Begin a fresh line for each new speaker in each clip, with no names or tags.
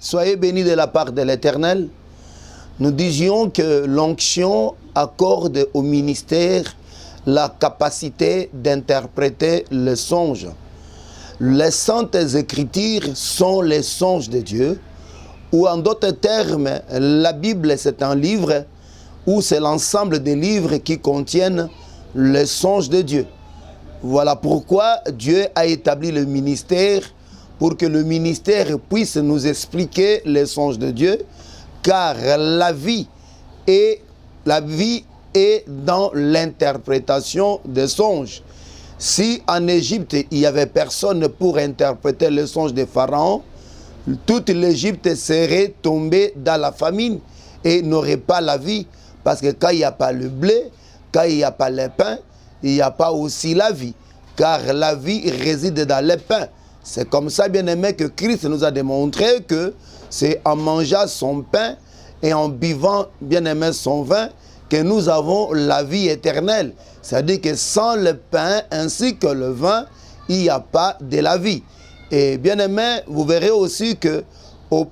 Soyez bénis de la part de l'Éternel. Nous disions que l'onction accorde au ministère la capacité d'interpréter le songe. Les saintes écritures sont les songes de Dieu, ou en d'autres termes, la Bible c'est un livre où c'est l'ensemble des livres qui contiennent les songes de Dieu. Voilà pourquoi Dieu a établi le ministère pour que le ministère puisse nous expliquer les songes de Dieu, car la vie est dans l'interprétation des songes. Si en Égypte, il n'y avait personne pour interpréter les songes de Pharaon, toute l'Égypte serait tombée dans la famine et n'aurait pas la vie. Parce que quand il n'y a pas le blé, quand il n'y a pas le pain, il n'y a pas aussi la vie. Car la vie réside dans le pain. C'est comme ça, bien aimé, que Christ nous a démontré que c'est en mangeant son pain et en buvant, bien aimé, son vin, que nous avons la vie éternelle. C'est-à-dire que sans le pain ainsi que le vin, il n'y a pas de la vie. Et bien aimé, vous verrez aussi que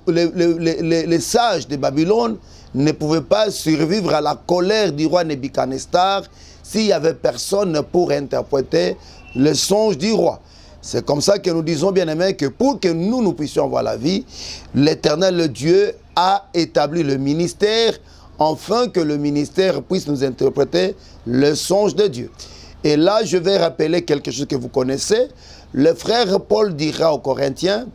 les sages de Babylone ne pouvaient pas survivre à la colère du roi Nebuchadnezzar s'il n'y avait personne pour interpréter le songe du roi. C'est comme ça que nous disons, bien aimé, que pour que nous puissions avoir la vie, l'Éternel Dieu a établi le ministère afin que le ministère puisse nous interpréter le songe de Dieu. Et là, je vais rappeler quelque chose que vous connaissez. Le frère Paul dira aux Corinthiens,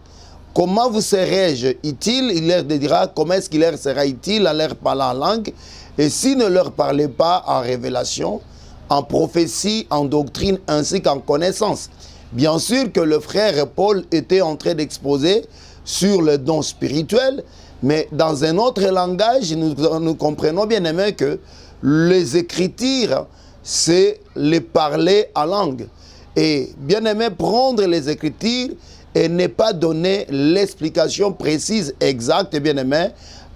comment vous serai-je utile? Il leur dira comment est-ce qu'il leur sera utile en leur parlant en langue. Et s'il ne leur parlait pas en révélation, en prophétie, en doctrine, ainsi qu'en connaissance. Bien sûr que le frère Paul était en train d'exposer sur le don spirituel, mais dans un autre langage, nous comprenons bien aimé que les Écritures, c'est les parler en langue. Et bien aimé, prendre les Écritures et ne pas donner l'explication précise, exacte, bien aimé,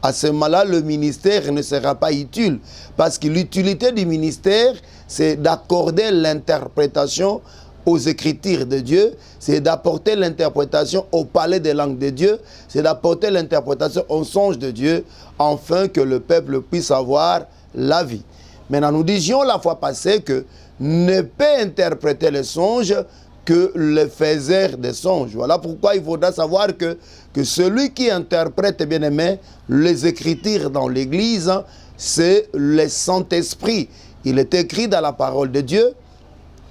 à ce moment-là, le ministère ne sera pas utile. Parce que l'utilité du ministère, c'est d'accorder l'interprétation aux Écritures de Dieu, c'est d'apporter l'interprétation au palais des langues de Dieu, c'est d'apporter l'interprétation aux songes de Dieu, afin que le peuple puisse avoir la vie. Maintenant, nous disions la fois passée que ne peut interpréter les songes que le faiseur des songes. Voilà pourquoi il faudra savoir que celui qui interprète, bien aimé, les Écritures dans l'Église, c'est le Saint-Esprit. Il est écrit dans la parole de Dieu,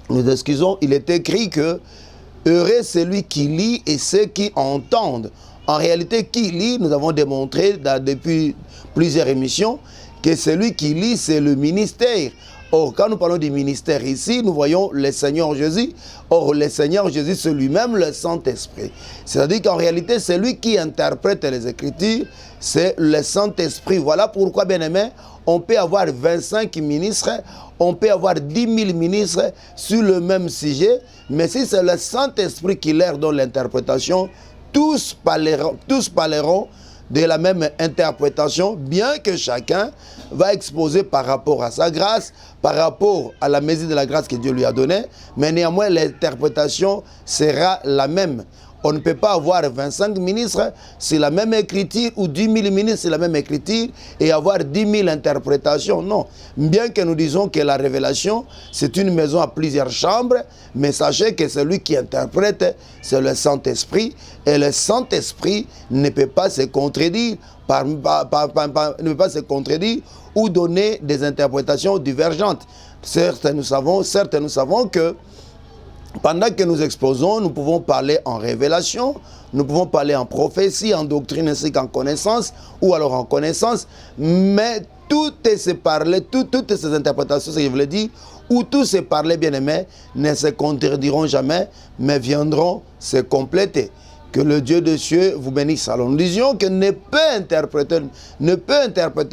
nous excusons, il est écrit que heureux celui qui lit et ceux qui entendent. En réalité, qui lit, nous avons démontré depuis plusieurs émissions que celui qui lit, c'est le ministère. Or, quand nous parlons du ministère ici, nous voyons le Seigneur Jésus. Or, le Seigneur Jésus, c'est lui-même le Saint-Esprit. C'est-à-dire qu'en réalité, c'est lui qui interprète les Écritures, c'est le Saint-Esprit. Voilà pourquoi, bien aimé, on peut avoir 25 ministres, on peut avoir 10 000 ministres sur le même sujet, mais si c'est le Saint-Esprit qui leur donne l'interprétation, tous parleront de la même interprétation, bien que chacun va exposer par rapport à sa grâce, par rapport à la mesure de la grâce que Dieu lui a donnée, mais néanmoins l'interprétation sera la même. On ne peut pas avoir 25 ministres, c'est la même écriture, ou 10 000 ministres, c'est la même écriture, et avoir 10 000 interprétations. Non. Bien que nous disons que la révélation, c'est une maison à plusieurs chambres, mais sachez que celui qui interprète, c'est le Saint-Esprit, et le Saint-Esprit ne peut pas se contredire, ne peut pas se contredire ou donner des interprétations divergentes. Certes, nous savons que pendant que nous exposons, nous pouvons parler en révélation, nous pouvons parler en prophétie, en doctrine ainsi qu'en connaissance, ou alors en connaissance, mais toutes ces interprétations, ce que je voulais dire, ou tous ces parlers bien-aimés ne se contrediront jamais, mais viendront se compléter. Que le Dieu des cieux vous bénisse. Alors nous disions que ne peut interpréter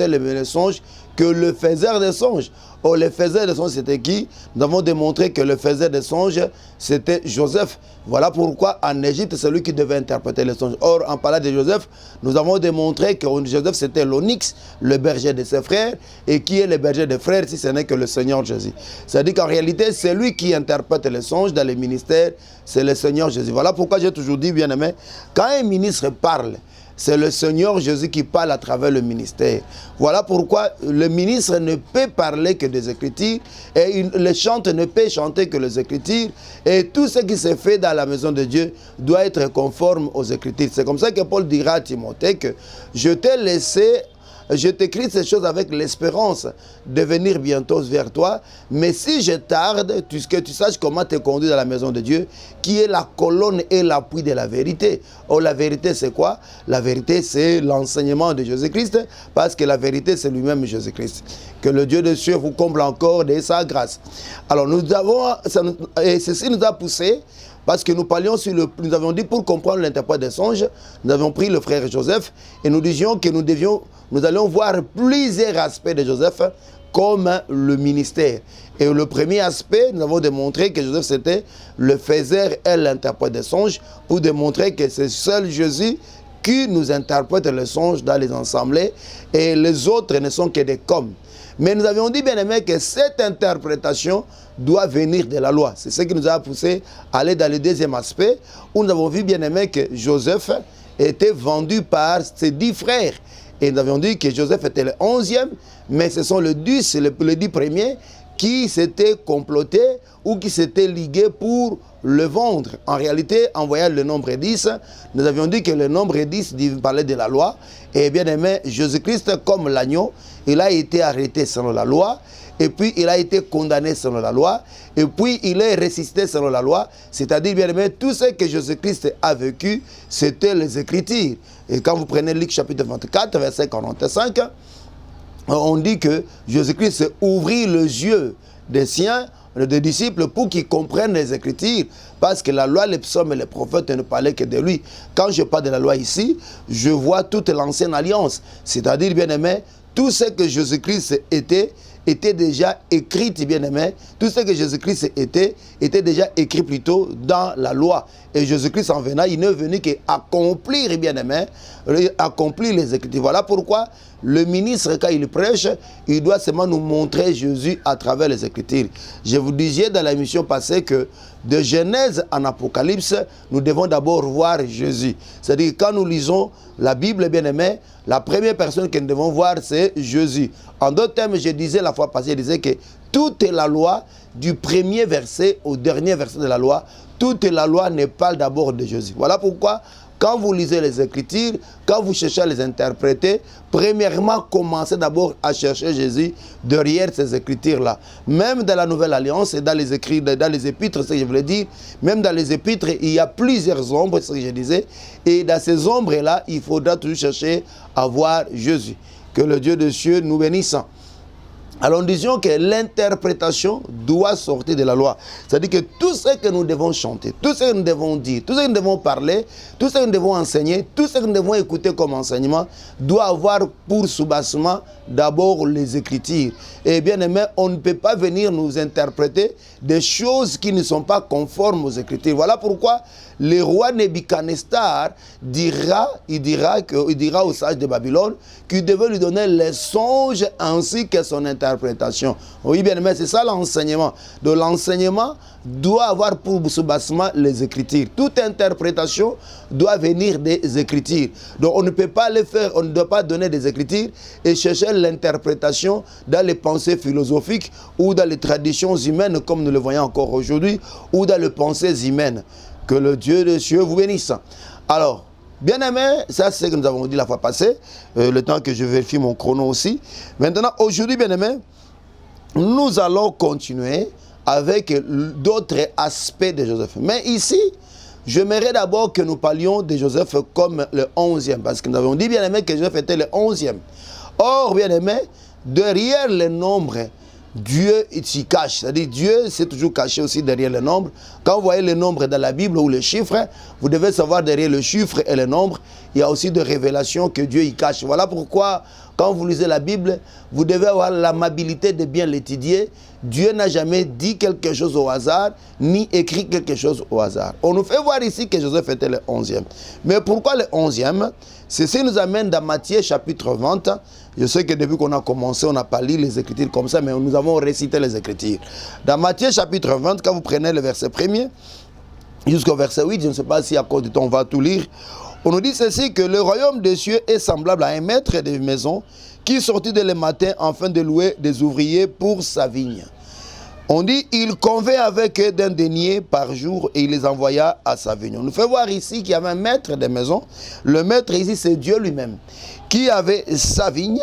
les songes que le faiseur des songes. Or, le faiseur des songes, c'était qui? Nous avons démontré que le faiseur des songes, c'était Joseph. Voilà pourquoi en Égypte, c'est lui qui devait interpréter les songes. Or, en parlant de Joseph, nous avons démontré que Joseph, c'était l'onyx, le berger de ses frères. Et qui est le berger des frères si ce n'est que le Seigneur Jésus? C'est-à-dire qu'en réalité, c'est lui qui interprète les songes dans les ministères, c'est le Seigneur Jésus. Voilà pourquoi j'ai toujours dit, bien aimé, quand un ministre parle, c'est le Seigneur Jésus qui parle à travers le ministère. Voilà pourquoi le ministre ne peut parler que des Écritures et le chanteur ne peut chanter que les Écritures, et tout ce qui se fait dans la maison de Dieu doit être conforme aux Écritures. C'est comme ça que Paul dira à Timothée que je t'ai laissé. Je t'écris ces choses avec l'espérance de venir bientôt vers toi. Mais si je tarde, que tu saches comment te conduire dans la maison de Dieu, qui est la colonne et l'appui de la vérité. Or, la vérité, c'est quoi? La vérité, c'est l'enseignement de Jésus-Christ, parce que la vérité, c'est lui-même Jésus-Christ. Que le Dieu de cieux vous comble encore de sa grâce. Alors, et ceci nous a poussé, parce que nous parlions nous avions dit pour comprendre l'interprète des songes, nous avions pris le frère Joseph et nous disions que nous allions voir plusieurs aspects de Joseph comme le ministère. Et le premier aspect, nous avons démontré que Joseph c'était le faiseur et l'interprète des songes, pour démontrer que c'est seul Jésus qui nous interprète les songes dans les assemblées et les autres ne sont que des coms. Mais nous avions dit, bien aimé, que cette interprétation doit venir de la loi. C'est ce qui nous a poussé à aller dans le deuxième aspect, où nous avons vu, bien aimé, que Joseph était vendu par ses 10 frères. Et nous avions dit que Joseph était le 11e, mais ce sont les 10 premiers qui s'étaient complotés ou qui s'étaient ligués pour le vendre. En réalité, en voyant le nombre 10, nous avions dit que le nombre 10 parlait de la loi. Et bien aimé, Jésus-Christ, comme l'agneau, il a été arrêté selon la loi, et puis il a été condamné selon la loi, et puis il est ressuscité selon la loi. C'est-à-dire, bien aimé, tout ce que Jésus-Christ a vécu, c'était les Écritures. Et quand vous prenez Luc chapitre 24, verset 45, on dit que Jésus-Christ ouvrit les yeux des siens, des disciples, pour qu'ils comprennent les Écritures, parce que la loi, les psaumes et les prophètes ne parlaient que de lui. Quand je parle de la loi ici, je vois toute l'ancienne alliance, c'est-à-dire, bien aimé, tout ce que Jésus-Christ était déjà écrit, bien aimé. Tout ce que Jésus-Christ était déjà écrit plutôt dans la loi. Et Jésus-Christ en venant, il n'est venu qu'accomplir, bien aimé, accomplir les Écritures. Voilà pourquoi le ministre, quand il prêche, il doit seulement nous montrer Jésus à travers les Écritures. Je vous disais dans la mission passée que de Genèse en Apocalypse, nous devons d'abord voir Jésus. C'est-à-dire quand nous lisons la Bible, bien aimé, la première personne que nous devons voir, c'est Jésus. En d'autres termes, je disais la fois passée, je disais que toute la loi, du premier verset au dernier verset de la loi, toute la loi ne parle d'abord de Jésus. Voilà pourquoi, quand vous lisez les Écritures, quand vous cherchez à les interpréter, premièrement, commencez d'abord à chercher Jésus derrière ces Écritures-là. Même dans la Nouvelle Alliance et dans les écrits, dans les épîtres, c'est ce que je voulais dire, même dans les épîtres, il y a plusieurs ombres, c'est ce que je disais, et dans ces ombres-là, il faudra toujours chercher à voir Jésus. Que le Dieu des cieux nous bénisse. Alors nous disions que l'interprétation doit sortir de la loi. C'est-à-dire que tout ce que nous devons chanter, tout ce que nous devons dire, tout ce que nous devons parler, tout ce que nous devons enseigner, tout ce que nous devons écouter comme enseignement, doit avoir pour soubassement d'abord les Écritures. Et bien aimé, on ne peut pas venir nous interpréter des choses qui ne sont pas conformes aux Écritures. Voilà pourquoi le roi Nebuchadnezzar dira aux sages de Babylone qu'il devait lui donner les songes ainsi que son interprétation. Oui, bien aimé, c'est ça l'enseignement. Donc l'enseignement doit avoir pour soubassement les Écritures. Toute interprétation doit venir des Écritures. Donc on ne peut pas le faire, on ne doit pas donner des Écritures et chercher l'interprétation dans les pensées philosophiques ou dans les traditions humaines comme nous le voyons encore aujourd'hui ou dans les pensées humaines. Que le Dieu des cieux vous bénisse. Alors, bien aimé, ça c'est ce que nous avons dit la fois passée, le temps que je vérifie mon chrono aussi. Maintenant, aujourd'hui, bien aimé, nous allons continuer avec d'autres aspects de Joseph. Mais ici, j'aimerais d'abord que nous parlions de Joseph comme le 11e, parce que nous avons dit, bien aimé, que Joseph était le 11e. Or, bien aimé, derrière le nombre, Dieu s'y cache, c'est-à-dire Dieu s'est toujours caché aussi derrière le nombre. Quand vous voyez le nombre dans la Bible ou le chiffre, vous devez savoir derrière le chiffre et le nombre, il y a aussi des révélations que Dieu y cache. Voilà pourquoi, quand vous lisez la Bible, vous devez avoir l'amabilité de bien l'étudier. Dieu n'a jamais dit quelque chose au hasard, ni écrit quelque chose au hasard. On nous fait voir ici que Joseph était le 11e. Mais pourquoi le 11e? Ceci nous amène dans Matthieu chapitre 20. Je sais que depuis qu'on a commencé, on n'a pas lu les Écritures comme ça, mais nous avons récité les Écritures. Dans Matthieu chapitre 20, quand vous prenez le verset 1er jusqu'au verset 8, je ne sais pas si à cause du temps on va tout lire, On nous dit ceci, que le royaume des cieux est semblable à un maître de maison qui sortit dès le matin afin de louer des ouvriers pour sa vigne. On dit, il convint avec eux d'un denier par jour et il les envoya à sa vigne. On nous fait voir ici qu'il y avait un maître de maison. Le maître ici, c'est Dieu lui-même, qui avait sa vigne.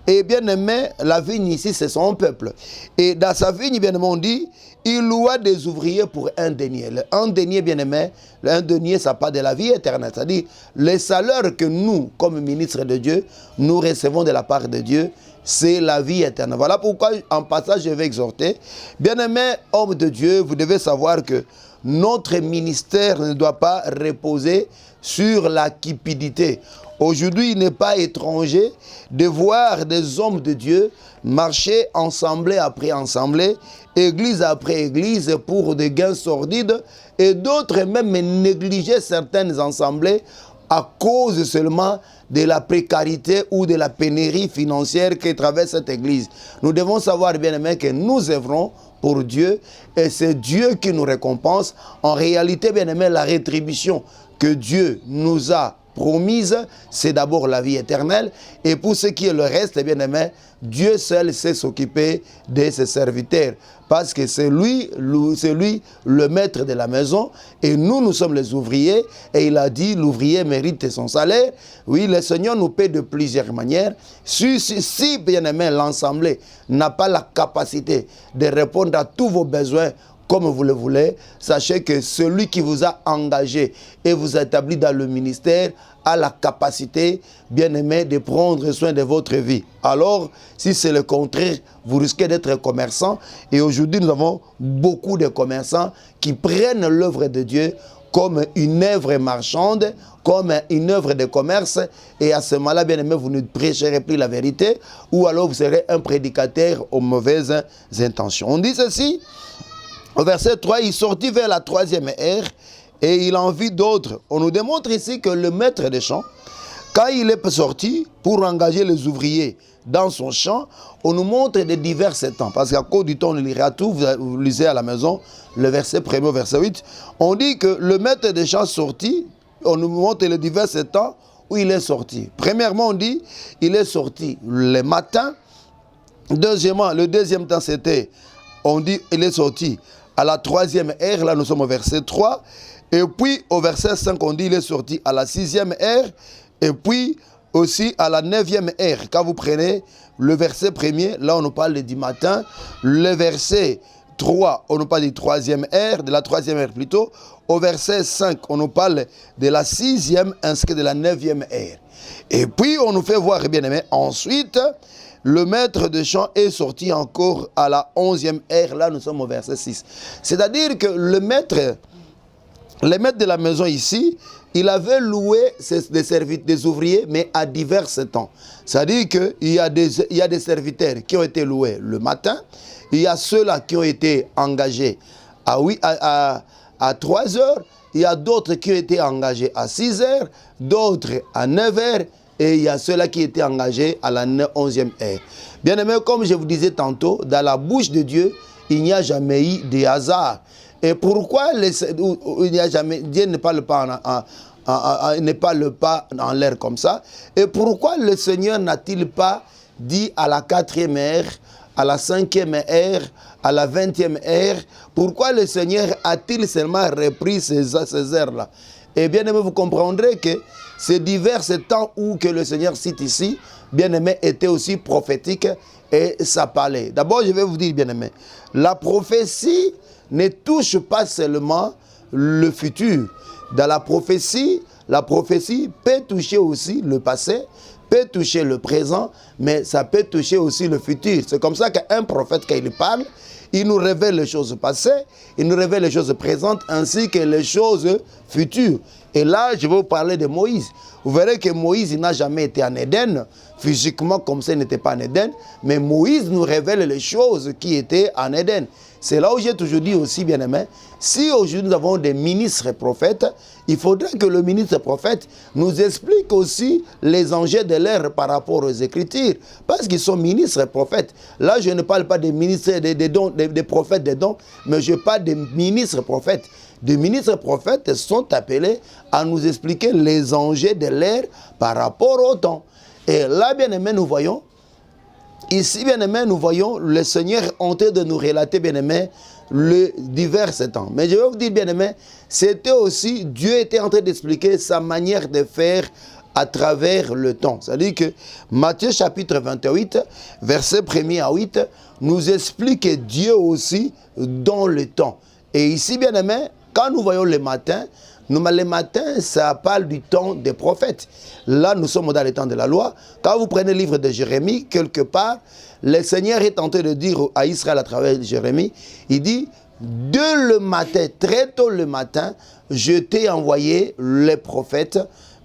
Et bien aimé, la vigne ici, c'est son peuple. Et dans sa vigne, bien aimé, on dit, il loua des ouvriers pour un denier. Un denier, bien aimé, un denier, ça parle de la vie éternelle. C'est-à-dire, les salaires que nous, comme ministres de Dieu, nous recevons de la part de Dieu, c'est la vie éternelle. Voilà pourquoi, en passage, je vais exhorter. Bien-aimés, hommes de Dieu, vous devez savoir que notre ministère ne doit pas reposer sur la cupidité. Aujourd'hui, il n'est pas étranger de voir des hommes de Dieu marcher ensemble après ensemble, église après église pour des gains sordides, et d'autres même négliger certaines assemblées à cause seulement de la précarité ou de la pénurie financière qui traverse cette église. Nous devons savoir, bien aimé, que nous œuvrons pour Dieu et c'est Dieu qui nous récompense. En réalité, bien aimé, la rétribution que Dieu nous a promise, c'est d'abord la vie éternelle. Et pour ce qui est le reste, bien aimé, Dieu seul sait s'occuper de ses serviteurs. Parce que c'est lui le maître de la maison. Et nous sommes les ouvriers. Et il a dit, l'ouvrier mérite son salaire. Oui, le Seigneur nous paie de plusieurs manières. Si bien aimé, l'Assemblée n'a pas la capacité de répondre à tous vos besoins, comme vous le voulez, sachez que celui qui vous a engagé et vous a établi dans le ministère a la capacité, bien aimé, de prendre soin de votre vie. Alors, si c'est le contraire, vous risquez d'être commerçant. Et aujourd'hui, nous avons beaucoup de commerçants qui prennent l'œuvre de Dieu comme une œuvre marchande, comme une œuvre de commerce. Et à ce moment-là, bien aimé, vous ne prêcherez plus la vérité, ou alors vous serez un prédicateur aux mauvaises intentions. On dit ceci. Au verset 3, il sortit vers la troisième heure et il en vit d'autres. On nous démontre ici que le maître des champs, quand il est sorti pour engager les ouvriers dans son champ, on nous montre des divers temps. Parce qu'à cause du temps, on lira tout, vous lisez à la maison, le verset 1er au verset 8. On dit que le maître des champs sortit, on nous montre les divers temps où il est sorti. Premièrement, on dit, il est sorti le matin. Deuxièmement, le deuxième temps, c'était, on dit, il est sorti à la troisième heure, là nous sommes au verset 3, et puis au verset 5, on dit il est sorti à la sixième heure, et puis aussi à la neuvième heure. Quand vous prenez le verset premier, là on nous parle du matin, le verset 3, on nous parle du troisième heure, de la troisième heure plutôt, au verset 5, on nous parle de la sixième ainsi que de la neuvième heure. Et puis on nous fait voir, bien aimé, ensuite, le maître de champ est sorti encore à la 11e heure. Là, nous sommes au verset 6. C'est-à-dire que le maître de la maison ici, il avait loué des ouvriers, mais à divers temps. C'est-à-dire qu'il y a des serviteurs qui ont été loués le matin. Il y a ceux-là qui ont été engagés à 3 heures. Il y a d'autres qui ont été engagés à 6 heures, d'autres à 9 heures. Et il y a ceux-là qui étaient engagés à la 11e heure. Bien aimé, comme je vous disais tantôt, dans la bouche de Dieu, il n'y a jamais eu de hasard. Et pourquoi Dieu ne parle pas en l'air comme ça? Et pourquoi le Seigneur n'a-t-il pas dit à la 4e heure, à la 5e heure, à la 20e heure? Pourquoi le Seigneur a-t-il seulement repris ces heures-là? Et bien aimé, vous comprendrez que ces divers temps où que le Seigneur cite ici, bien aimé, étaient aussi prophétiques et ça parlait. D'abord, je vais vous dire, bien aimé, la prophétie ne touche pas seulement le futur. Dans la prophétie peut toucher aussi le passé, peut toucher le présent, mais ça peut toucher aussi le futur. C'est comme ça qu'un prophète, quand il parle, il nous révèle les choses passées, il nous révèle les choses présentes ainsi que les choses futures. Et là, je vais vous parler de Moïse. Vous verrez que Moïse n'a jamais été en Éden. Physiquement, comme ça, il n'était pas en Éden. Mais Moïse nous révèle les choses qui étaient en Éden. C'est là où j'ai toujours dit aussi, bien aimé, si aujourd'hui nous avons des ministres prophètes, il faudrait que le ministre prophète nous explique aussi les enjeux de l'ère par rapport aux Écritures. Parce qu'ils sont ministres prophètes. Là, je ne parle pas des ministres, des prophètes des dons, mais je parle des ministres prophètes. des ministres prophètes sont appelés à nous expliquer les enjeux de l'ère par rapport au temps. Et là, bien aimé, nous voyons, ici, bien aimé, nous voyons le Seigneur en train de nous relater, bien aimé, le divers temps. Mais je vais vous dire, bien aimé, c'était aussi, Dieu était en train d'expliquer sa manière de faire à travers le temps. C'est-à-dire que Matthieu chapitre 28, verset 1er à 8, nous explique que Dieu aussi dans le temps. Et ici, bien aimé, quand nous voyons le matin, le matin, ça parle du temps des prophètes. Là, nous sommes dans le temps de la loi. Quand vous prenez le livre de Jérémie, quelque part, le Seigneur est en train de dire à Israël à travers Jérémie, il dit, dès le matin, très tôt le matin, je t'ai envoyé les prophètes,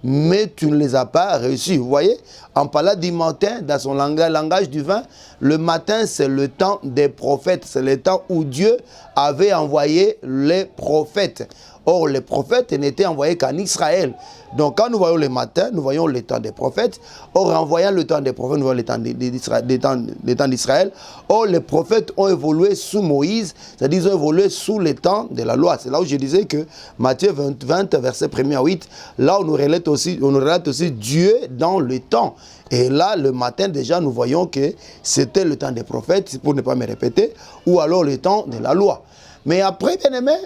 mais tu ne les as pas reçus. Vous voyez, en parlant du matin, dans son langage divin, le matin, c'est le temps des prophètes. C'est le temps où Dieu avait envoyé les prophètes. Or, les prophètes n'étaient envoyés qu'en Israël. Donc, quand nous voyons le matin, nous voyons le temps des prophètes. Or, en voyant le temps des prophètes, nous voyons le temps d'Israël. Or, les prophètes ont évolué sous Moïse, c'est-à-dire ils ont évolué sous le temps de la loi. C'est là où je disais que Matthieu 20 verset 1er à 8, là, on nous relate aussi Dieu dans le temps. Et là, le matin, déjà, nous voyons que c'était le temps des prophètes, pour ne pas me répéter, ou alors le temps de la loi. Mais après, bien aimé,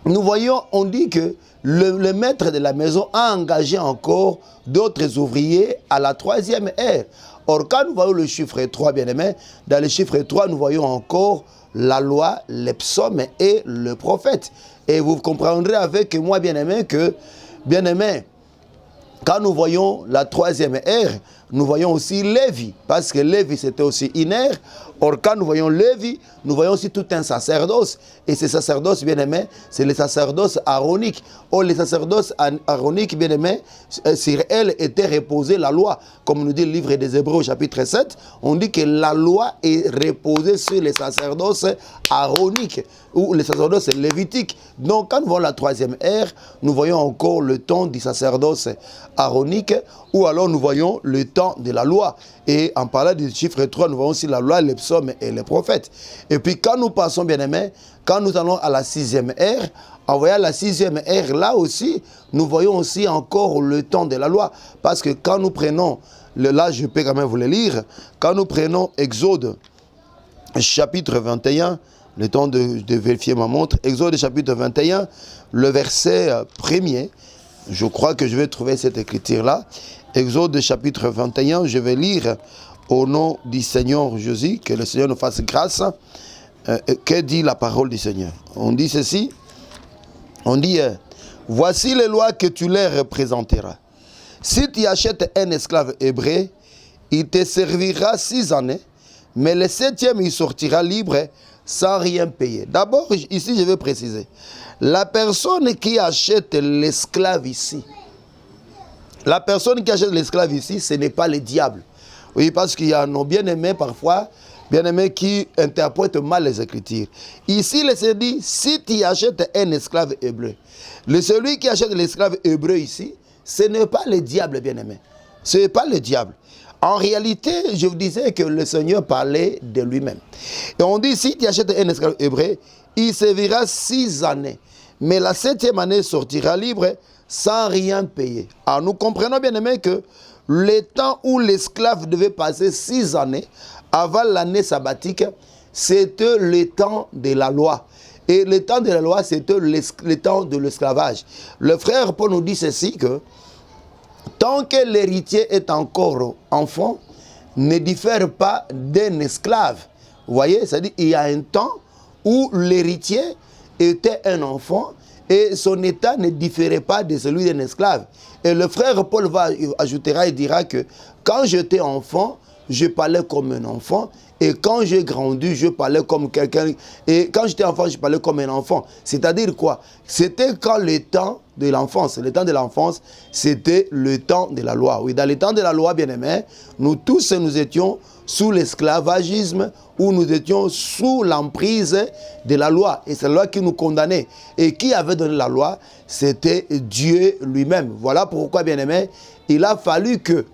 nous voyons, on dit que le maître de la maison a engagé encore d'autres ouvriers à la troisième ère. Or, quand nous voyons le chiffre 3, bien aimé, dans le chiffre 3, nous voyons encore la loi, les psaumes et le prophète. Et vous comprendrez avec moi, bien aimé, que, bien aimé, quand nous voyons la troisième ère, nous voyons aussi Lévi, parce que Lévi c'était aussi une ère. Or, quand nous voyons Lévi, nous voyons aussi tout un sacerdoce. Et ce sacerdoce, bien aimé, c'est le sacerdoce aaronique. Or, le sacerdoce aaronique, bien aimé, sur elle était reposée la loi. Comme nous dit le livre des Hébreux, chapitre 7, on dit que la loi est reposée sur le sacerdoce aaronique, ou le sacerdoce lévitique. Donc, quand nous voyons la troisième ère, nous voyons encore le temps du sacerdoce aaronique, ou alors nous voyons le temps de la loi. Et en parlant du chiffre 3, nous voyons aussi la loi, les psaumes et les prophètes. Et puis quand nous passons, bien aimés, quand nous allons à la sixième ère, en voyant la sixième ère, là aussi, nous voyons aussi encore le temps de la loi. Parce que quand nous prenons, là je peux quand même vous le lire, quand nous prenons Exode chapitre 21, le temps de vérifier ma montre, Exode chapitre 21, le verset 1er, je crois que je vais trouver cette écriture-là. Exode chapitre 21, je vais lire au nom du Seigneur Jésus, que le Seigneur nous fasse grâce. Que dit la parole du Seigneur? On dit ceci, on dit, voici les lois que tu leur représenteras. Si tu achètes un esclave hébreu, il te servira 6 années, mais le 7e, il sortira libre sans rien payer. D'abord, ici, je vais préciser. La personne qui achète l'esclave ici, la personne qui achète l'esclave ici, ce n'est pas le diable. Oui, parce qu'il y a nos bien-aimés parfois, bien-aimés qui interprètent mal les Écritures. Ici, le Seigneur dit, si tu achètes un esclave hébreu, celui qui achète l'esclave hébreu ici, ce n'est pas le diable, bien-aimé. Ce n'est pas le diable. En réalité, je vous disais que le Seigneur parlait de lui-même. Et on dit, si tu achètes un esclave hébreu, il servira 6 années. Mais la 7e année sortira libre sans rien payer. Alors nous comprenons bien aimé que le temps où l'esclave devait passer 6 années avant l'année sabbatique, c'était le temps de la loi. Et le temps de la loi, c'était le temps de l'esclavage. Le frère Paul nous dit ceci que tant que l'héritier est encore enfant, ne diffère pas d'un esclave. Vous voyez, c'est-à-dire qu'il y a un temps où l'héritier était un enfant et son état ne différait pas de celui d'un esclave. Et le frère Paul ajoutera et dira que quand j'étais enfant, je parlais comme un enfant, et quand j'ai grandi, je parlais comme quelqu'un, et quand j'étais enfant, je parlais comme un enfant. C'est-à-dire quoi? C'était quand le temps de l'enfance, le temps de l'enfance, c'était le temps de la loi. Oui, dans le temps de la loi, bien aimé, nous tous, nous étions sous l'esclavagisme, où nous étions sous l'emprise de la loi. Et c'est la loi qui nous condamnait. Et qui avait donné la loi? C'était Dieu lui-même. Voilà pourquoi, bien aimé, il a fallu que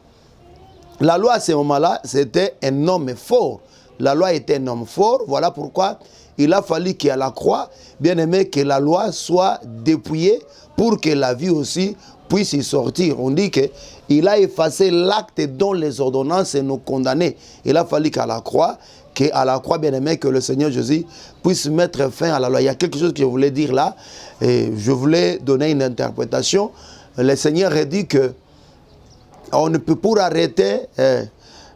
la loi à ce moment-là, c'était un homme fort. La loi était un homme fort. Voilà pourquoi il a fallu qu'à la croix, bien aimé, que la loi soit dépouillée pour que la vie aussi puisse y sortir. On dit qu'il a effacé l'acte dont les ordonnances nous condamnaient. Il a fallu qu'à la croix, bien aimé, que le Seigneur Jésus puisse mettre fin à la loi. Il y a quelque chose que je voulais dire là, et je voulais donner une interprétation. Le Seigneur a dit que on ne peut pas arrêter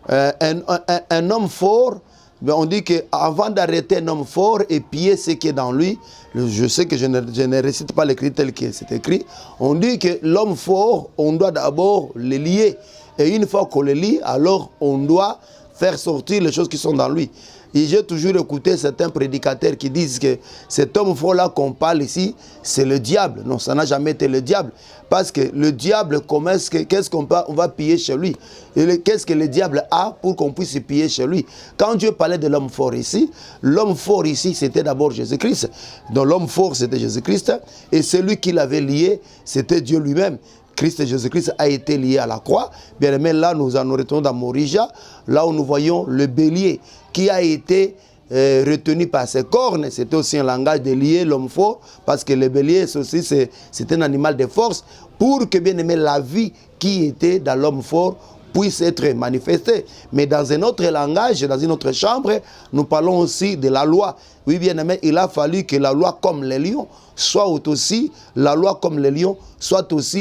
un homme fort. Mais on dit qu'avant d'arrêter un homme fort et piller ce qui est dans lui, je sais que je ne récite pas l'écrit tel que c'est écrit, on dit que l'homme fort, on doit d'abord le lier. Et une fois qu'on le lie, alors on doit faire sortir les choses qui sont dans lui. Et j'ai toujours écouté certains prédicateurs qui disent que cet homme fort-là qu'on parle ici, c'est le diable. Non, ça n'a jamais été le diable. Parce que le diable, qu'est-ce qu'on va piller chez lui? Qu'est-ce que le diable a pour qu'on puisse piller chez lui? Quand Dieu parlait de l'homme fort ici, c'était d'abord Jésus-Christ. Donc l'homme fort, c'était Jésus-Christ. Et celui qui l'avait lié, c'était Dieu lui-même. Christ et Jésus-Christ a été lié à la croix. Bien aimé, là, nous retournons dans Morija, là où nous voyons le bélier qui a été retenu par ses cornes. C'était aussi un langage de lier l'homme fort, parce que le bélier, c'est un animal de force, pour que, bien aimé, la vie qui était dans l'homme fort puisse être manifestée. Mais dans un autre langage, dans une autre chambre, nous parlons aussi de la loi. Oui, bien aimé, il a fallu que la loi comme les lions soit aussi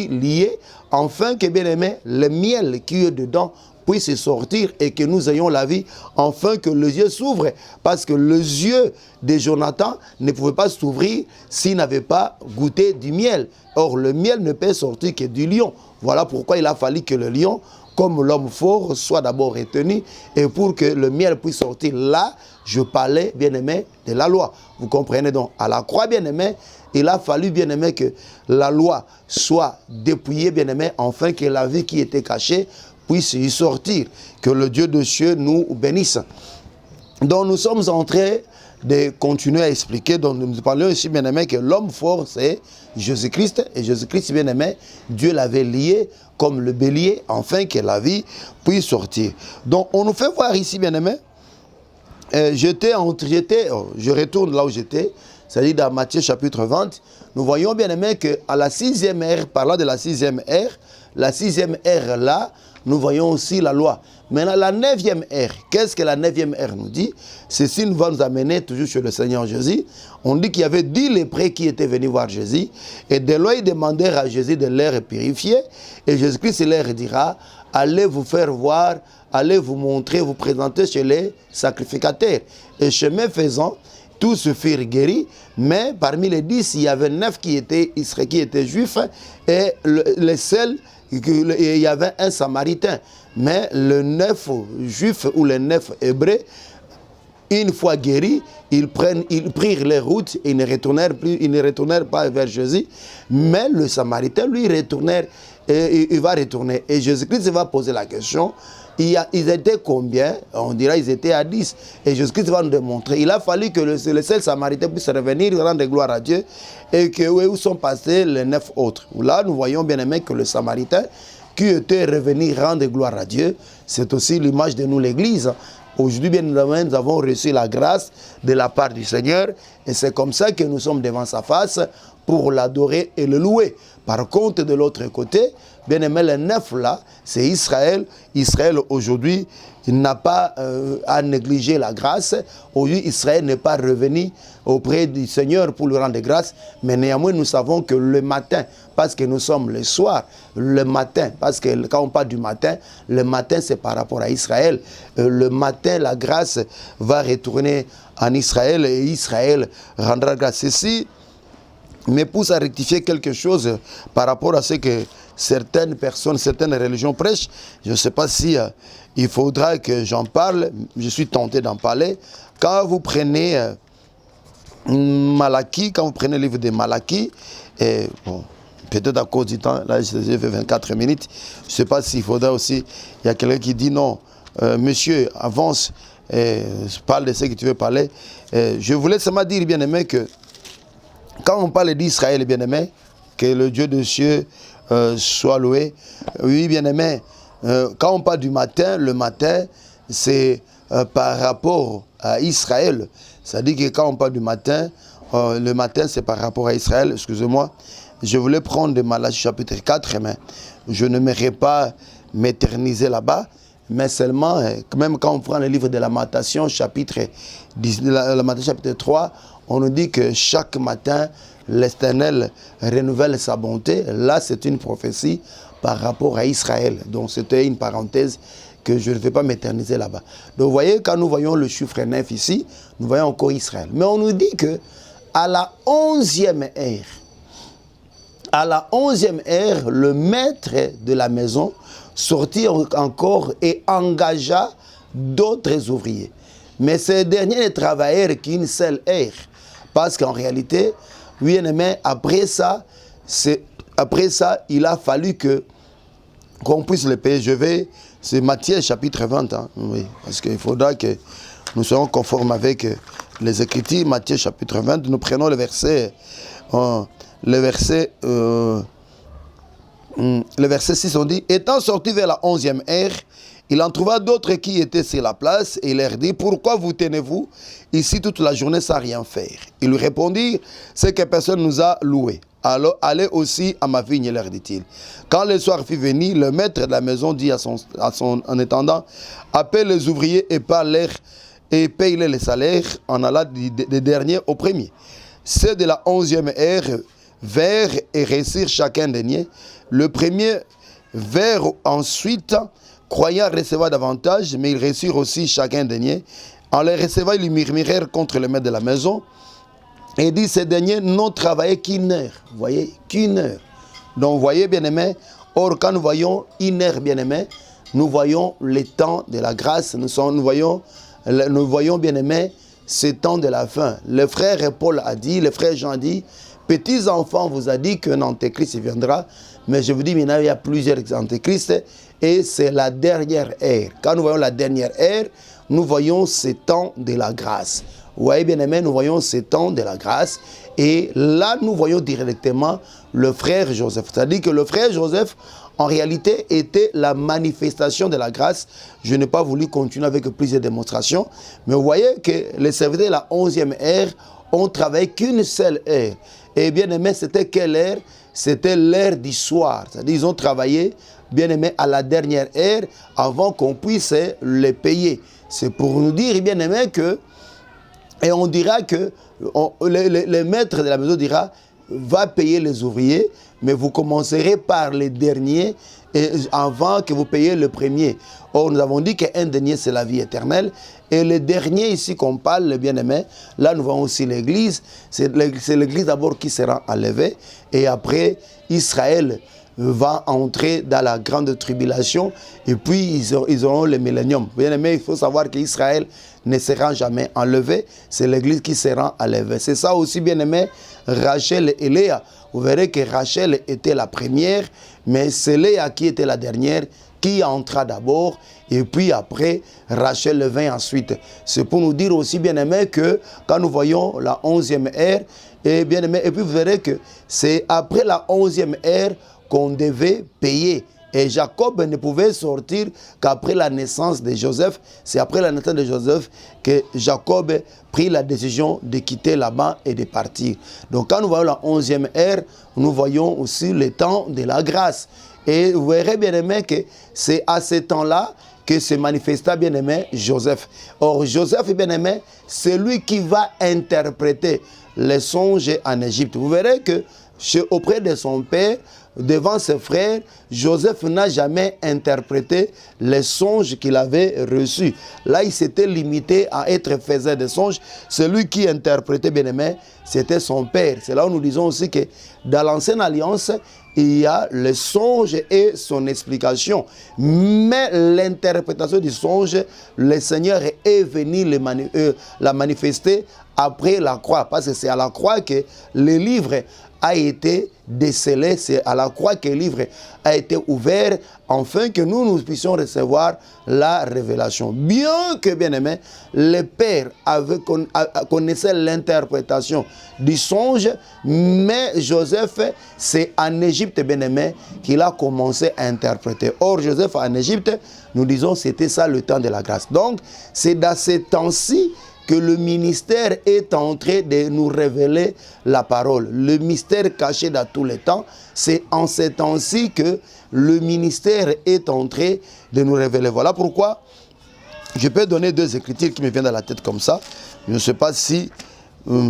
liée, afin que, bien aimé, le miel qui est dedans puisse sortir et que nous ayons la vie, afin que les yeux s'ouvrent. Parce que les yeux de Jonathan ne pouvaient pas s'ouvrir s'il n'avait pas goûté du miel. Or, le miel ne peut sortir que du lion. Voilà pourquoi il a fallu que le lion, comme l'homme fort, soit d'abord retenu, et pour que le miel puisse sortir. Là, je parlais, bien aimé, de la loi. Vous comprenez donc, à la croix, bien aimé, il a fallu, bien aimé, que la loi soit dépouillée, bien aimé, afin que la vie qui était cachée puisse y sortir. Que le Dieu de cieux nous bénisse. Donc nous sommes en train de continuer à expliquer. Donc nous parlons ici, bien aimé, que l'homme fort, c'est Jésus-Christ. Et Jésus-Christ, bien aimé, Dieu l'avait lié comme le bélier, afin que la vie puisse sortir. Donc on nous fait voir ici, bien aimé, je retourne là où j'étais, c'est-à-dire dans Matthieu chapitre 20, nous voyons, bien aimé, qu'à la 6e ère, parlant de la 6e ère là, nous voyons aussi la loi. Maintenant, la 9e ère, qu'est-ce que la 9e ère nous dit? Ceci va nous amener toujours sur le Seigneur Jésus. On dit qu'il y avait 10 lépreux qui étaient venus voir Jésus, et de là, ils demandèrent à Jésus de l'air purifier, et Jésus-Christ leur dira, allez vous faire voir, allez vous montrer, vous présenter chez les sacrificateurs. Et chemin faisant, tous se firent guéris, mais parmi les 10, il y avait 9 qui étaient juifs, et les seuls, il y avait un samaritain. Mais le 9 juif ou les 9 hébreux, une fois guéris, ils prirent les routes et ils ne retournèrent pas vers Jésus. Mais le samaritain, lui, il va retourner. Et Jésus-Christ va poser la question. Ils étaient combien? On dira ils étaient à 10. Et Jésus-Christ va nous démontrer. Il a fallu que le seul samaritain puisse revenir, rendre gloire à Dieu. Et que où sont passés les 9 autres. Là, nous voyons bien aimé que le samaritain qui était revenu rendre gloire à Dieu, c'est aussi l'image de nous, l'Église. Aujourd'hui, bien évidemment, nous avons reçu la grâce de la part du Seigneur. Et c'est comme ça que nous sommes devant sa face pour l'adorer et le louer. Par contre, de l'autre côté, bien aimé, les 9 là, c'est Israël. Israël, aujourd'hui, il n'a pas à négliger la grâce. Aujourd'hui, Israël n'est pas revenu auprès du Seigneur pour lui rendre grâce. Mais néanmoins, nous savons que le matin, parce que nous sommes le soir, le matin, parce que quand on parle du matin, le matin, c'est par rapport à Israël. Le matin, la grâce va retourner en Israël et Israël rendra grâce. Ceci me pousse à rectifier quelque chose par rapport à ce que certaines personnes, certaines religions prêchent. Je ne sais pas si il faudra que j'en parle. Je suis tenté d'en parler. Quand vous prenez Malachie, quand vous prenez le livre de Malachie, bon, peut-être à cause du temps, là j'ai fait 24 minutes, je ne sais pas s'il faudra aussi, il y a quelqu'un qui dit non, monsieur, avance, parle de ce que tu veux parler. Je voulais seulement dire, bien aimé, que quand on parle d'Israël, bien aimé, que le Dieu de cieux soit loué. Oui, bien aimé, quand on parle du matin, le matin, c'est par rapport à Israël. Ça dit que quand on parle du matin, le matin c'est par rapport à Israël, excusez-moi. Je voulais prendre de Malachie chapitre 4, mais je ne m'aimerais pas m'éterniser là-bas. Mais seulement, même quand on prend le livre de Lamentation, chapitre 3, on nous dit que chaque matin, l'Éternel renouvelle sa bonté. Là, c'est une prophétie par rapport à Israël. Donc, c'était une parenthèse que je ne vais pas m'éterniser là-bas. Donc, vous voyez, quand nous voyons le chiffre 9 ici, nous voyons encore Israël. Mais on nous dit que à la 11e heure, le maître de la maison sortit encore et engagea d'autres ouvriers. Mais ces derniers ne travaillèrent qu'une seule heure. Parce qu'en réalité, oui, mais après ça, il a fallu qu'on puisse le payer. C'est Matthieu chapitre 20, hein, oui, parce qu'il faudra que nous soyons conformes avec les Écritures. Matthieu chapitre 20, nous prenons le verset 6, on dit, étant sorti vers la 11e heure, il en trouva d'autres qui étaient sur la place et il leur dit, pourquoi vous tenez-vous ici toute la journée sans rien faire? Ils lui répondirent, c'est que personne nous a loués. Alors allez aussi à ma vigne, leur dit-il. Quand le soir fut venu, le maître de la maison dit à son en attendant, appelle les ouvriers et parle-leur et paye-les les salaires en allant des derniers au premier. Ceux de la 11e heure vers et réussir chacun denier. Le premier vers ensuite, croyant recevoir davantage, mais ils réussirent aussi chacun denier. En les recevant, ils lui murmurèrent contre le maître de la maison. Et dit, ces derniers n'ont travaillé qu'une heure. Vous voyez, qu'une heure. Donc, vous voyez, bien-aimés, or, quand nous voyons une heure, bien-aimés, nous voyons le temps de la grâce. Nous voyons, bien-aimés, ce temps de la fin. Le frère Paul a dit, le frère Jean a dit, petits enfants vous a dit qu'un antéchrist viendra, mais je vous dis, maintenant, il y a plusieurs antéchrists et c'est la dernière ère. Quand nous voyons la dernière ère, nous voyons ce temps de la grâce. Vous voyez, bien aimé, nous voyons ce temps de la grâce et là, nous voyons directement le frère Joseph. C'est-à-dire que le frère Joseph, en réalité, était la manifestation de la grâce. Je n'ai pas voulu continuer avec plusieurs démonstrations, mais vous voyez que les serviteurs de la 11e ère ont travaillé qu'une seule heure. Et bien aimé, c'était quelle heure? C'était l'heure du soir. C'est-à-dire qu'ils ont travaillé, bien aimé, à la dernière heure avant qu'on puisse les payer. C'est pour nous dire, bien aimé, que, et on dira que, le maître de la maison dira, va payer les ouvriers, mais vous commencerez par les derniers avant que vous payiez le premier. Or, nous avons dit qu'un denier, c'est la vie éternelle. Et le dernier ici qu'on parle, le bien-aimé, là nous voyons aussi l'église. C'est l'église d'abord qui sera enlevée. Et après, Israël va entrer dans la grande tribulation. Et puis, ils auront le millénium. Bien-aimé, il faut savoir qu'Israël ne sera jamais enlevé. C'est l'église qui sera enlevée. C'est ça aussi, bien-aimé, Rachel et Léa. Vous verrez que Rachel était la première, mais c'est Léa qui était la dernière, qui entra d'abord, et puis après, Rachel vint ensuite. C'est pour nous dire aussi, bien-aimés, que quand nous voyons la 11e ère, et bien-aimés, et puis vous verrez que c'est après la 11e ère qu'on devait payer. Et Jacob ne pouvait sortir qu'après la naissance de Joseph. C'est après la naissance de Joseph que Jacob prit la décision de quitter Laban et de partir. Donc quand nous voyons la 11e ère, nous voyons aussi le temps de la grâce. Et vous verrez, bien aimé, que c'est à ce temps-là que se manifesta, bien aimé, Joseph. Or, Joseph, bien aimé, c'est lui qui va interpréter les songes en Égypte. Vous verrez que auprès de son père, devant ses frères, Joseph n'a jamais interprété les songes qu'il avait reçus. Là, il s'était limité à être faiseur de songes. Celui qui interprétait, bien aimé, c'était son père. C'est là où nous disons aussi que dans l'ancienne alliance, il y a le songe et son explication. Mais l'interprétation du songe, le Seigneur est venu la manifester après la croix. Parce que c'est à la croix que le livre a été décelé, c'est à la croix que le livre a été ouvert, afin que nous puissions recevoir la révélation. Bien que, bien aimé, le Père connaissait l'interprétation du songe, mais Joseph, c'est en Égypte, bien aimé, qu'il a commencé à interpréter. Or, Joseph en Égypte, nous disons, c'était ça le temps de la grâce. Donc, c'est dans ces temps-ci que le ministère est en train de nous révéler la parole. Le mystère caché dans tous les temps, c'est en ces temps-ci que le ministère est en train de nous révéler. Voilà pourquoi je peux donner 2 écritures qui me viennent dans la tête comme ça. Je ne sais pas si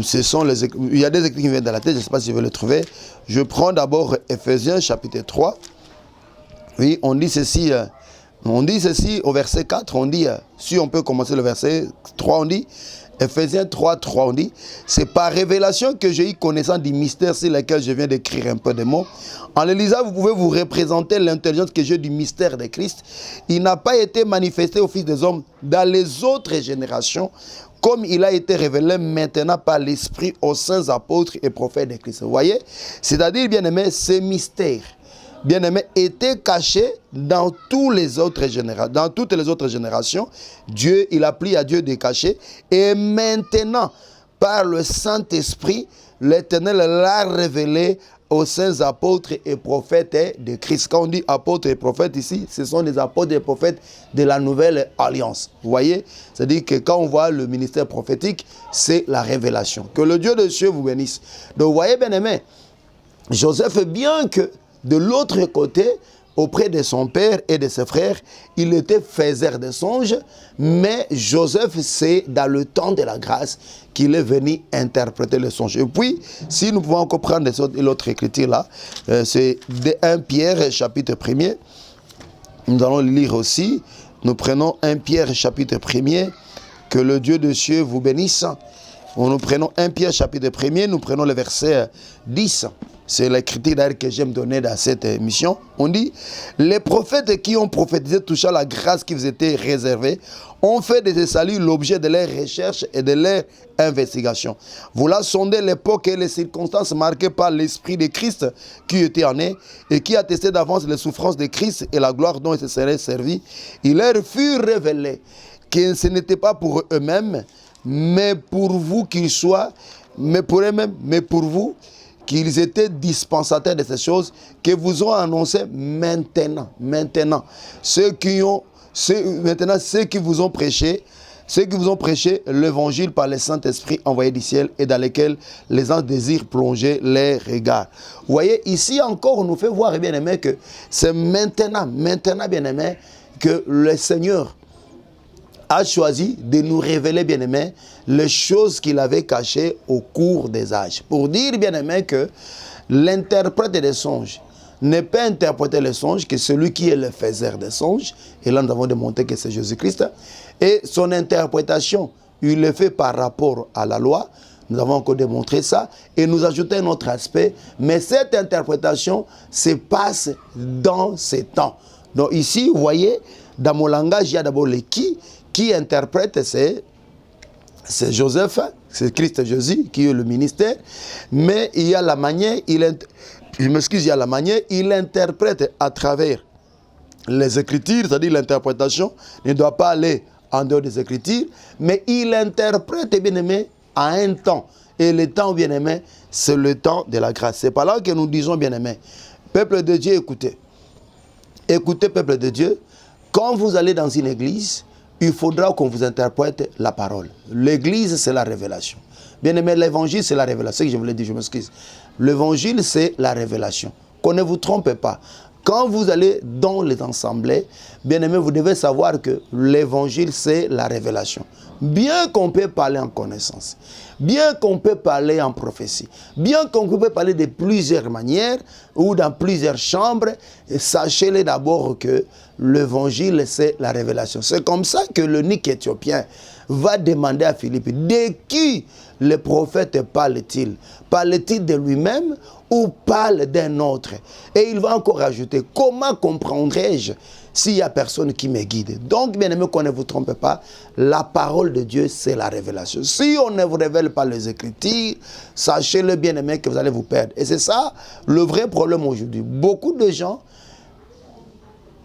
ce sont les... Il y a des écritures qui me viennent dans la tête, je ne sais pas si je vais les trouver. Je prends d'abord Ephésiens chapitre 3. Oui, on dit ceci au verset 4, on dit, si on peut commencer le verset 3, on dit, Ephésiens 3, 3, on dit, c'est par révélation que j'ai eu connaissance du mystère sur lequel je viens d'écrire un peu de mots. En le lisant, vous pouvez vous représenter l'intelligence que j'ai du mystère de Christ. Il n'a pas été manifesté au Fils des hommes dans les autres générations, comme il a été révélé maintenant par l'Esprit aux saints apôtres et prophètes de Christ. Vous voyez, c'est-à-dire, bien aimé, ces mystères, bien-aimé, était caché dans toutes les autres générations. Dieu, il a pris à Dieu de cacher. Et maintenant, par le Saint-Esprit, l'Éternel l'a révélé aux saints apôtres et prophètes de Christ. Quand on dit apôtres et prophètes ici, ce sont les apôtres et prophètes de la nouvelle alliance. Vous voyez, c'est-à-dire que quand on voit le ministère prophétique, c'est la révélation. Que le Dieu de cieux vous bénisse. Donc, vous voyez, bien-aimé, Joseph, bien que de l'autre côté, auprès de son père et de ses frères, il était faiseur de songes, mais Joseph, c'est dans le temps de la grâce qu'il est venu interpréter le songe. Et puis, si nous pouvons encore prendre l'autre écriture là, c'est de 1 Pierre chapitre 1er, nous allons le lire aussi. Nous prenons 1 Pierre chapitre 1er, que le Dieu de cieux vous bénisse. Nous prenons 1 Pierre chapitre 1er, nous prenons le verset 10. C'est l'écriture d'ailleurs que j'aime donner dans cette émission. On dit, les prophètes qui ont prophétisé touchant la grâce qui vous était réservée ont fait de ce salut l'objet de leurs recherches et de leurs investigations. Voilà sonder l'époque et les circonstances marquées par l'Esprit de Christ qui était en eux et qui attestait d'avance les souffrances de Christ et la gloire dont il se serait servi. Il leur fut révélé que ce n'était pas pour eux-mêmes, mais pour vous qu'ils soient, mais pour eux-mêmes, mais pour vous, qu'ils étaient dispensataires de ces choses que vous ont annoncé maintenant. Ceux qui vous ont prêché l'évangile par le Saint-Esprit envoyé du ciel et dans lequel les anges désirent plonger les regards. Vous voyez, ici encore, on nous fait voir, bien aimé, que c'est maintenant, bien aimé, que le Seigneur a choisi de nous révéler, bien aimé, les choses qu'il avait cachées au cours des âges. Pour dire, bien aimé, que l'interprète des songes ne peut interpréter les songes que celui qui est le faiseur des songes. Et là, nous avons démontré que c'est Jésus-Christ. Et son interprétation, il le fait par rapport à la loi. Nous avons encore démontré ça. Et nous ajoutons un autre aspect. Mais cette interprétation se passe dans ces temps. Donc ici, vous voyez, dans mon langage, il y a d'abord le qui interprète, c'est Joseph, c'est Christ Jésus qui est le ministère, mais il y a la manière, il interprète à travers les Écritures, c'est-à-dire l'interprétation ne doit pas aller en dehors des Écritures, mais il interprète, bien aimé, à un temps. Et le temps, bien aimé, c'est le temps de la grâce. C'est par là que nous disons, bien aimé, peuple de Dieu, écoutez. Écoutez, peuple de Dieu, quand vous allez dans une église, il faudra qu'on vous interprète la parole. L'église, c'est la révélation. Bien aimé, l'évangile, c'est la révélation. C'est ce que je voulais dire, je m'excuse. L'évangile, c'est la révélation. Qu'on ne vous trompe pas. Quand vous allez dans les assemblées, bien aimé, vous devez savoir que l'évangile, c'est la révélation. Bien qu'on peut parler en connaissance, bien qu'on peut parler en prophétie, bien qu'on peut parler de plusieurs manières ou dans plusieurs chambres, sachez-le d'abord que l'évangile, c'est la révélation. C'est comme ça que l'eunuque éthiopien va demander à Philippe, de qui le prophète parle-t-il? Parle-t-il de lui-même ou parle d'un autre? Et il va encore ajouter, comment comprendrai-je s'il n'y a personne qui me guide? Donc, bien aimé, qu'on ne vous trompe pas, la parole de Dieu, c'est la révélation. Si on ne vous révèle pas les Écritures, sachez-le, bien aimé, que vous allez vous perdre. Et c'est ça le vrai problème aujourd'hui. Beaucoup de gens,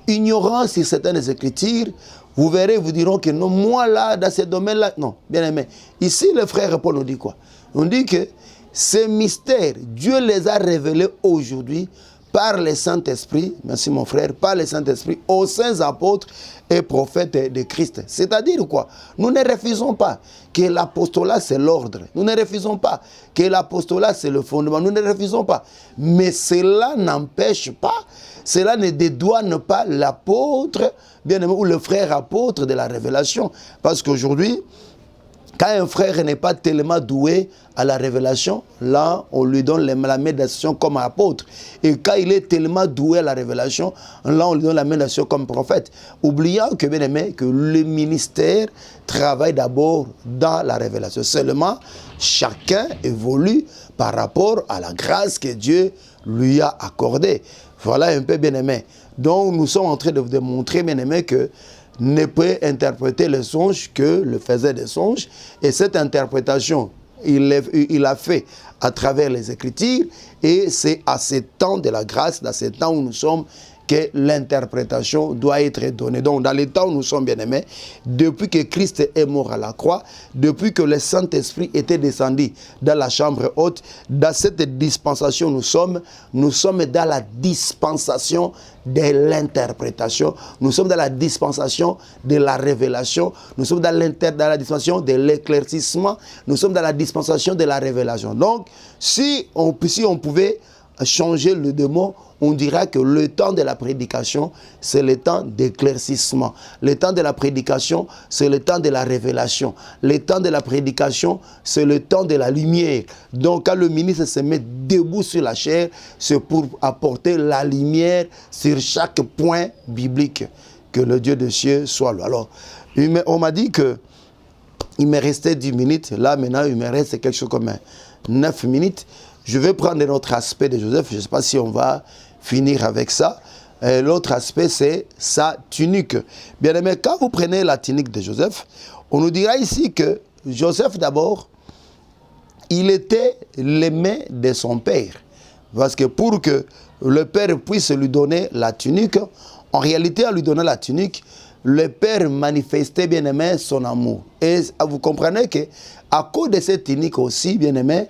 ignorant sur certaines Écritures, vous verrez, vous diront que non, moi là, dans ce domaine-là, non, bien aimé. Ici, le frère Paul nous dit quoi? On dit que ces mystères, Dieu les a révélés aujourd'hui par le Saint-Esprit, merci mon frère, par le Saint-Esprit, aux saints apôtres et prophètes de Christ. C'est-à-dire quoi? Nous ne refusons pas que l'apostolat c'est l'ordre. Nous ne refusons pas que l'apostolat c'est le fondement. Nous ne refusons pas. Mais cela n'empêche pas, cela ne dédouane pas l'apôtre, bien aimé, ou le frère apôtre de la révélation. Parce qu'aujourd'hui, quand un frère n'est pas tellement doué à la révélation, là, on lui donne la médiation comme apôtre. Et quand il est tellement doué à la révélation, là, on lui donne la médiation comme prophète. Oubliant que, bien aimé, que le ministère travaille d'abord dans la révélation. Seulement, chacun évolue par rapport à la grâce que Dieu lui a accordée. Voilà un peu, bien aimé. Donc, nous sommes en train de vous démontrer, bien aimé, que ne peut interpréter les songes que le faisait des songes. Et cette interprétation, il a fait à travers les Écritures. Et c'est à ce temps de la grâce, dans ce temps où nous sommes, que l'interprétation doit être donnée. Donc, dans les temps où nous sommes bien-aimés, depuis que Christ est mort à la croix, depuis que le Saint-Esprit était descendu dans la chambre haute, dans cette dispensation nous sommes dans la dispensation de l'interprétation, nous sommes dans la dispensation de la révélation, nous sommes dans la dispensation de l'éclaircissement, nous sommes dans la dispensation de la révélation. Donc, si on pouvait changer le deux mots, on dira que le temps de la prédication, c'est le temps d'éclaircissement. Le temps de la prédication, c'est le temps de la révélation. Le temps de la prédication, c'est le temps de la lumière. Donc, quand le ministre se met debout sur la chair, c'est pour apporter la lumière sur chaque point biblique. Que le Dieu des cieux soit là. Alors, on m'a dit que il me restait 10 minutes. Là, maintenant, il me reste quelque chose comme 9 minutes. Je vais prendre notre aspect de Joseph. Je ne sais pas si on va finir avec ça. L'autre aspect, c'est sa tunique. Bien aimé, quand vous prenez la tunique de Joseph, on nous dira ici que Joseph, d'abord, il était l'aimé de son père. Parce que pour que le père puisse lui donner la tunique, en réalité, en lui donnant la tunique, le père manifestait, bien aimé, son amour. Et vous comprenez que à cause de cette tunique aussi, bien aimé,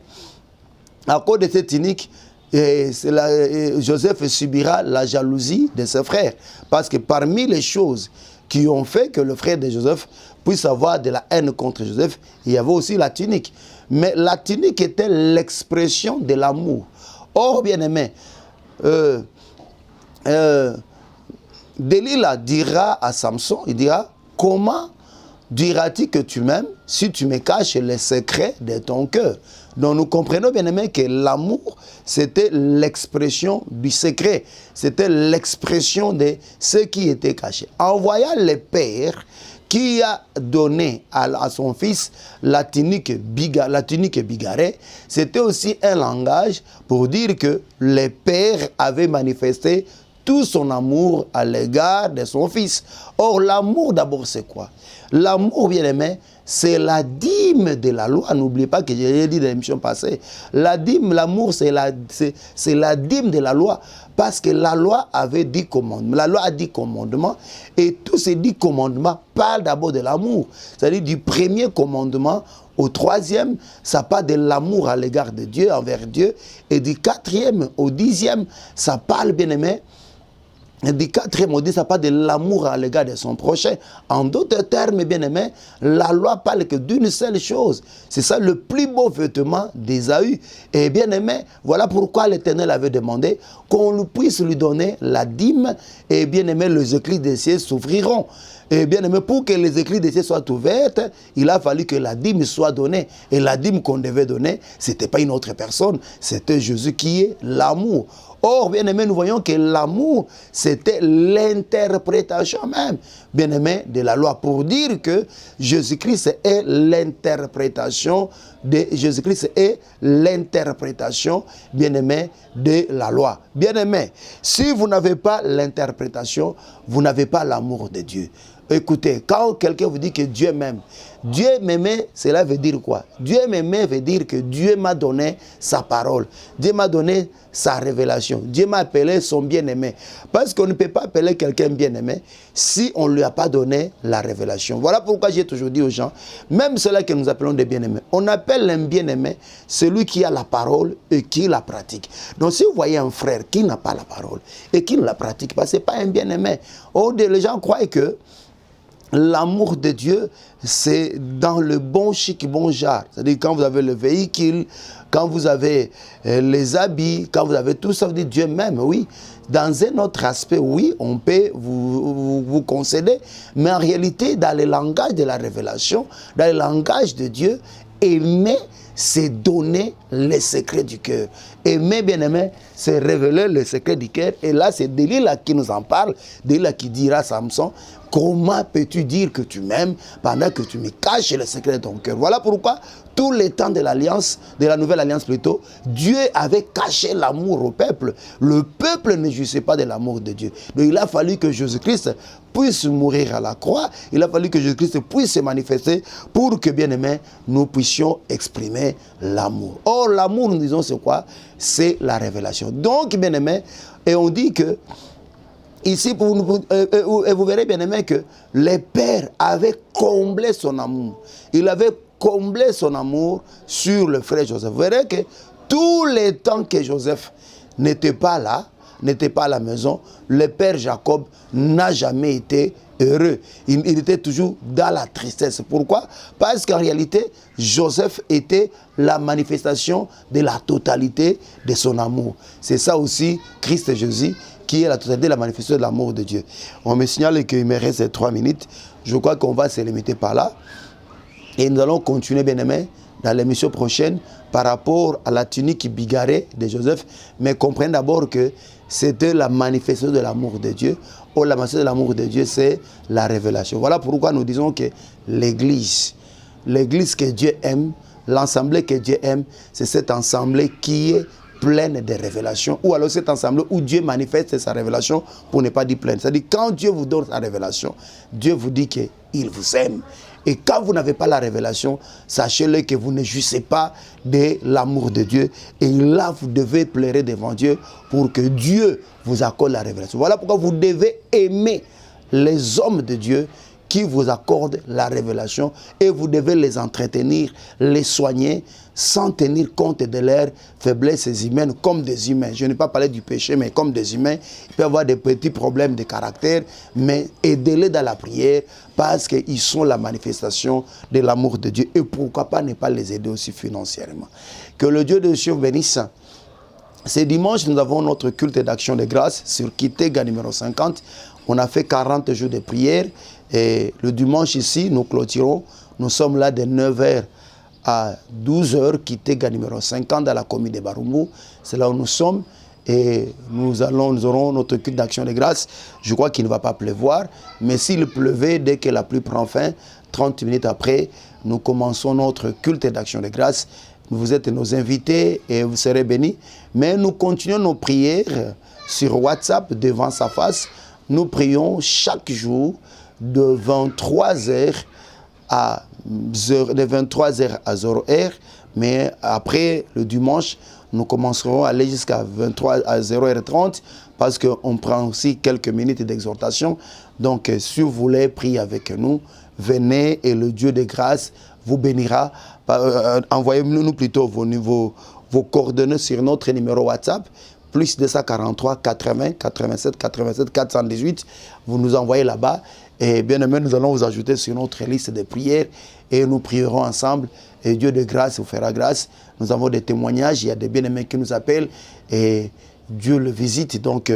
à cause de cette tunique, Joseph subira la jalousie de ses frères. Parce que parmi les choses qui ont fait que le frère de Joseph puisse avoir de la haine contre Joseph, il y avait aussi la tunique. Mais la tunique était l'expression de l'amour. Or, bien aimé, Delilah dira à Samson, il dira, comment diras-tu que tu m'aimes si tu me caches les secrets de ton cœur? Donc nous comprenons bien aimé que l'amour, c'était l'expression du secret. C'était l'expression de ce qui était caché. En voyant le père qui a donné à son fils la tunique bigarrée, c'était aussi un langage pour dire que le père avait manifesté tout son amour à l'égard de son fils. Or, l'amour d'abord, c'est quoi? L'amour, bien aimé, c'est la dîme de la loi. N'oubliez pas que j'ai dit dans l'émission passée. La dîme, l'amour, c'est la dîme de la loi. Parce que la loi avait 10 commandements. La loi a 10 commandements. Et tous ces 10 commandements parlent d'abord de l'amour. C'est-à-dire du premier commandement au troisième, ça parle de l'amour à l'égard de Dieu, envers Dieu. Et du quatrième au 10e, ça parle, bien aimé, du quatrième au 10, ça parle de l'amour à l'égard de son prochain. En d'autres termes, bien aimé, la loi parle que d'une seule chose. C'est ça le plus beau vêtement d'Ésaü. Et bien aimé, voilà pourquoi l'Éternel avait demandé qu'on puisse lui donner la dîme. Et bien aimé, les écluses des cieux s'ouvriront. Et bien aimé, pour que les écluses des cieux soient ouvertes, il a fallu que la dîme soit donnée. Et la dîme qu'on devait donner, ce n'était pas une autre personne, c'était Jésus qui est l'amour. Or, bien aimé, nous voyons que l'amour, c'était l'interprétation même, bien aimé, de la loi. Pour dire que Jésus-Christ est l'interprétation de Jésus-Christ est l'interprétation, bien aimé, de la loi. Bien aimé, si vous n'avez pas l'interprétation, vous n'avez pas l'amour de Dieu. Écoutez, quand quelqu'un vous dit que Dieu m'aime, Dieu m'aimait, cela veut dire quoi? Dieu m'aimait veut dire que Dieu m'a donné sa parole. Dieu m'a donné sa révélation. Dieu m'a appelé son bien-aimé. Parce qu'on ne peut pas appeler quelqu'un bien-aimé si on ne lui a pas donné la révélation. Voilà pourquoi j'ai toujours dit aux gens, même ceux-là que nous appelons des bien-aimés, on appelle un bien-aimé celui qui a la parole et qui la pratique. Donc si vous voyez un frère qui n'a pas la parole et qui ne la pratique pas, ce n'est pas un bien-aimé. Les gens croient que l'amour de Dieu, c'est dans le bon chic, bon genre. C'est-à-dire quand vous avez le véhicule, quand vous avez les habits, quand vous avez tout ça, vous dites Dieu m'aime, oui. Dans un autre aspect, oui, on peut vous concéder, mais en réalité, dans le langage de la révélation, dans le langage de Dieu, aimer, c'est donner les secrets du cœur. Aimer, bien-aimé, c'est révéler les secrets du cœur. Et là, c'est Delilah qui nous en parle. Delilah qui dira à Samson, comment peux-tu dire que tu m'aimes pendant que tu me caches les secrets de ton cœur? Voilà pourquoi, tout le temps de l'alliance, de la nouvelle alliance plutôt, Dieu avait caché l'amour au peuple. Le peuple ne jouissait pas de l'amour de Dieu. Donc il a fallu que Jésus-Christ puisse mourir à la croix. Il a fallu que Jésus-Christ puisse se manifester pour que, bien aimé, nous puissions exprimer l'amour. Or, l'amour, nous disons, c'est quoi? C'est la révélation. Donc, bien aimé, et on dit que ici, et vous verrez, bien aimé, que le Père avait comblé son amour. Il avait comblé son amour sur le frère Joseph. Vous verrez que tous les temps que Joseph n'était pas là, n'était pas à la maison, le père Jacob n'a jamais été heureux. Il était toujours dans la tristesse. Pourquoi? Parce qu'en réalité, Joseph était la manifestation de la totalité de son amour. C'est ça aussi, Christ Jésus, qui est la totalité de la manifestation de l'amour de Dieu. On me signale qu'il me reste 3 minutes. Je crois qu'on va se limiter par là. Et nous allons continuer, bien aimé, dans l'émission prochaine par rapport à la tunique bigarrée de Joseph. Mais comprenez d'abord que c'était la manifestation de l'amour de Dieu. Or, la manifestation de l'amour de Dieu, c'est la révélation. Voilà pourquoi nous disons que l'Église que Dieu aime, l'assemblée que Dieu aime, c'est cette assemblée qui est pleine de révélations, ou alors cette assemblée où Dieu manifeste sa révélation, pour ne pas dire pleine. C'est-à-dire quand Dieu vous donne sa révélation, Dieu vous dit qu'il vous aime. Et quand vous n'avez pas la révélation, sachez-le que vous ne jouissez pas de l'amour de Dieu. Et là, vous devez pleurer devant Dieu pour que Dieu vous accorde la révélation. Voilà pourquoi vous devez aimer les hommes de Dieu qui vous accordent la révélation, et vous devez les entretenir, les soigner, sans tenir compte de leurs faiblesses humaines comme des humains. Je n'ai pas parlé du péché, mais comme des humains. Ils peuvent avoir des petits problèmes de caractère, mais aidez-les dans la prière parce qu'ils sont la manifestation de l'amour de Dieu. Et pourquoi pas ne pas les aider aussi financièrement. Que le Dieu de Dieu bénisse. Ce dimanche, nous avons notre culte d'action de grâce sur Kitega numéro 50. On a fait 40 jours de prière. Et le dimanche ici, nous clôturons. Nous sommes là de 9h à 12h, Kitega numéro 50 dans la commune de Barumu. C'est là où nous sommes. Et nous aurons notre culte d'action de grâce. Je crois qu'il ne va pas pleuvoir. Mais s'il pleuvait, dès que la pluie prend fin, 30 minutes après, nous commençons notre culte d'action de grâce. Vous êtes nos invités et vous serez bénis. Mais nous continuons nos prières sur WhatsApp devant sa face. Nous prions chaque jour de 23h à 0h, mais après le dimanche, nous commencerons à aller jusqu'à 0h30 parce qu'on prend aussi quelques minutes d'exhortation. Donc, si vous voulez prier avec nous, venez et le Dieu de grâce vous bénira. Envoyez-nous plutôt vos coordonnées sur notre numéro WhatsApp. Plus 243 80 87 87 418. Vous nous envoyez là-bas. Et bien aimé, nous allons vous ajouter sur notre liste de prières et nous prierons ensemble. Et Dieu de grâce vous fera grâce. Nous avons des témoignages. Il y a des bien-aimés qui nous appellent et Dieu le visite. Donc,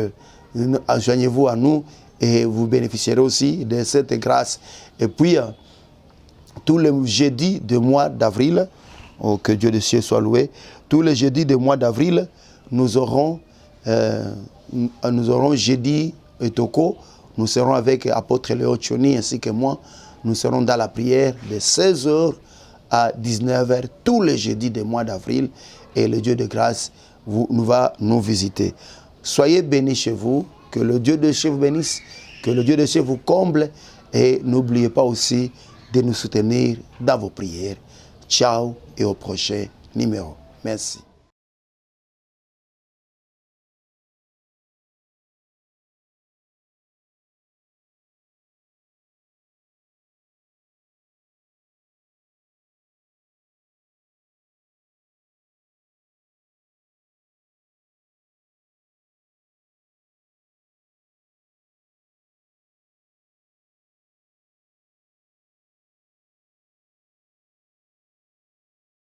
joignez-vous à nous et vous bénéficierez aussi de cette grâce. Et puis, tous les jeudis du mois d'avril, oh, que Dieu de ciel soit loué, tous les jeudis du mois d'avril, nous aurons jeudi et Toko. Nous serons avec l'apôtre Léo Tchoni ainsi que moi. Nous serons dans la prière de 16h à 19h tous les jeudis du mois d'avril. Et le Dieu de grâce va nous visiter. Soyez bénis chez vous. Que le Dieu de ciel vous bénisse. Que le Dieu de ciel vous comble. Et n'oubliez pas aussi de nous soutenir dans vos prières. Ciao et au prochain numéro. Merci.